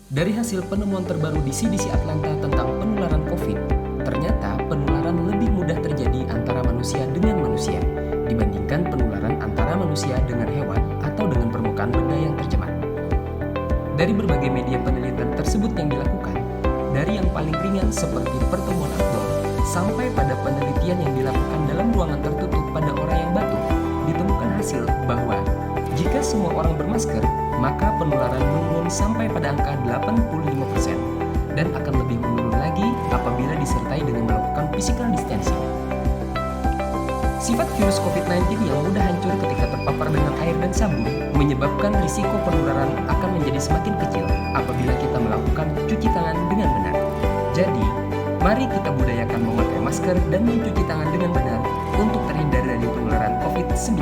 Dari hasil penemuan terbaru di CDC Atlanta tentang penularan COVID, ternyata penularan lebih mudah terjadi antara manusia dengan manusia dibandingkan penularan antara manusia dengan hewan atau dengan permukaan benda yang tercemar. Dari berbagai media penelitian tersebut yang dilakukan, dari yang paling ringan seperti pertemuan outdoor sampai pada penelitian yang dilakukan dalam ruangan tertutup pada orang yang batuk, ditemukan hasil bahwa jika semua orang bermasker, maka penularan menurun sampai pada angka 85% dan akan lebih menurun lagi apabila disertai dengan melakukan physical distancing. Sifat virus COVID-19 yang mudah hancur ketika terpapar dengan air dan sabun menyebabkan risiko penularan akan menjadi semakin kecil apabila kita melakukan cuci tangan dengan benar. Jadi, mari kita budayakan memakai masker dan mencuci tangan dengan benar untuk terhindar dari penularan COVID-19.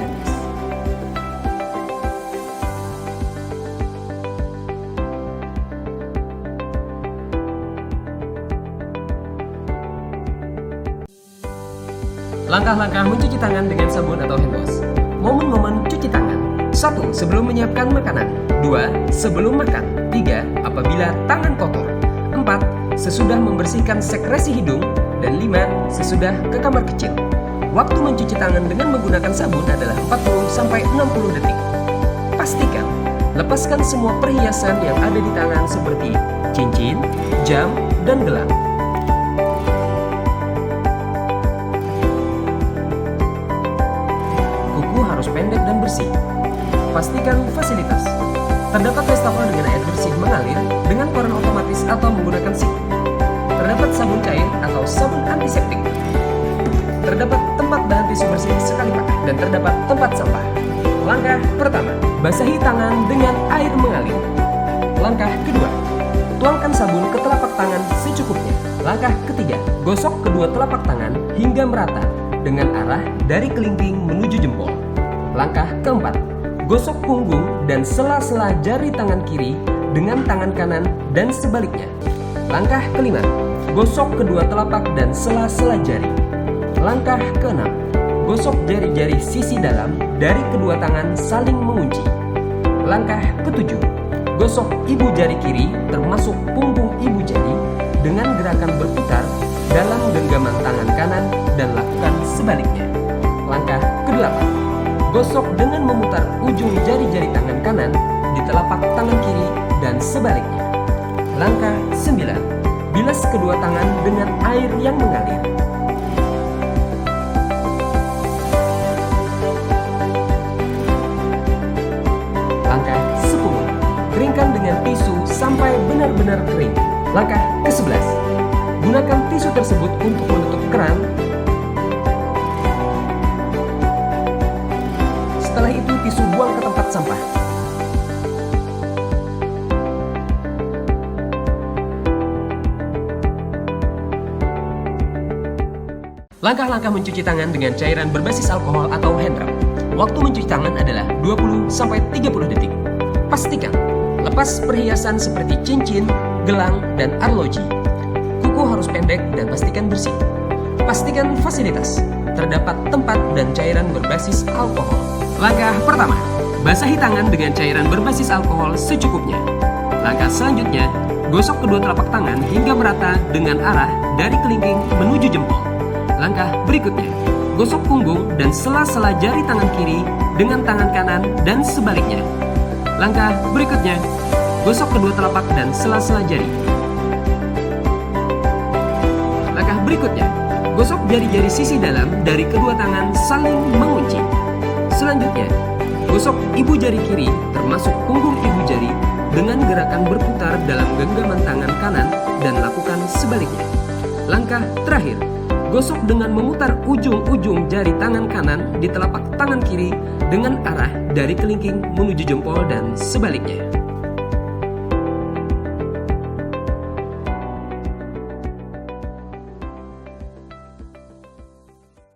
Langkah-langkah mencuci tangan dengan sabun atau hand wash. Momen-momen cuci tangan. 1. Sebelum menyiapkan makanan. 2. Sebelum makan. 3. Apabila tangan kotor. 4. Sesudah membersihkan sekresi hidung. Dan 5. Sesudah ke kamar kecil. Waktu mencuci tangan dengan menggunakan sabun adalah 40-60 detik. Pastikan lepaskan semua perhiasan yang ada di tangan seperti cincin, jam, dan gelang. Harus pendek dan bersih. Pastikan fasilitas. Terdapat wastafel dengan air bersih mengalir dengan koran otomatis atau menggunakan sink. Terdapat sabun cair atau sabun antiseptik. Terdapat tempat bahan tisu bersih sekali pakai dan terdapat tempat sampah. Langkah pertama, basahi tangan dengan air mengalir. Langkah kedua, tuangkan sabun ke telapak tangan secukupnya. Langkah ketiga, gosok kedua telapak tangan hingga merata dengan arah dari kelingking menuju jempol. Langkah keempat, gosok punggung dan sela-sela jari tangan kiri dengan tangan kanan dan sebaliknya. Langkah kelima, gosok kedua telapak dan sela-sela jari. Langkah keenam, gosok jari-jari sisi dalam dari kedua tangan saling mengunci. Langkah ketujuh, gosok ibu jari kiri termasuk punggung ibu jari dengan gerakan berputar dalam genggaman tangan kanan dan lakukan sebaliknya. Langkah kedelapan, gosok dengan memutar ujung jari-jari tangan kanan di telapak tangan kiri dan sebaliknya. Langkah 9. Bilas kedua tangan dengan air yang mengalir. Langkah 10. Keringkan dengan tisu sampai benar-benar kering. Langkah ke-11. Gunakan tisu tersebut untuk menutup keran. Setelah itu tisu buang ke tempat sampah. Langkah-langkah mencuci tangan dengan cairan berbasis alkohol atau hand rub. Waktu mencuci tangan adalah 20-30 detik. Pastikan lepas perhiasan seperti cincin, gelang, dan arloji. Kuku harus pendek dan pastikan bersih. Pastikan fasilitas. Terdapat tempat dan cairan berbasis alkohol. Langkah pertama, basahi tangan dengan cairan berbasis alkohol secukupnya. Langkah selanjutnya, gosok kedua telapak tangan hingga merata dengan arah dari kelingking menuju jempol. Langkah berikutnya, gosok punggung dan sela-sela jari tangan kiri dengan tangan kanan dan sebaliknya. Langkah berikutnya, gosok kedua telapak dan sela-sela jari. Langkah berikutnya, gosok jari-jari sisi dalam dari kedua tangan saling mengunci. Selanjutnya, gosok ibu jari kiri termasuk punggung ibu jari dengan gerakan berputar dalam genggaman tangan kanan dan lakukan sebaliknya. Langkah terakhir, gosok dengan memutar ujung-ujung jari tangan kanan di telapak tangan kiri dengan arah dari kelingking menuju jempol dan sebaliknya.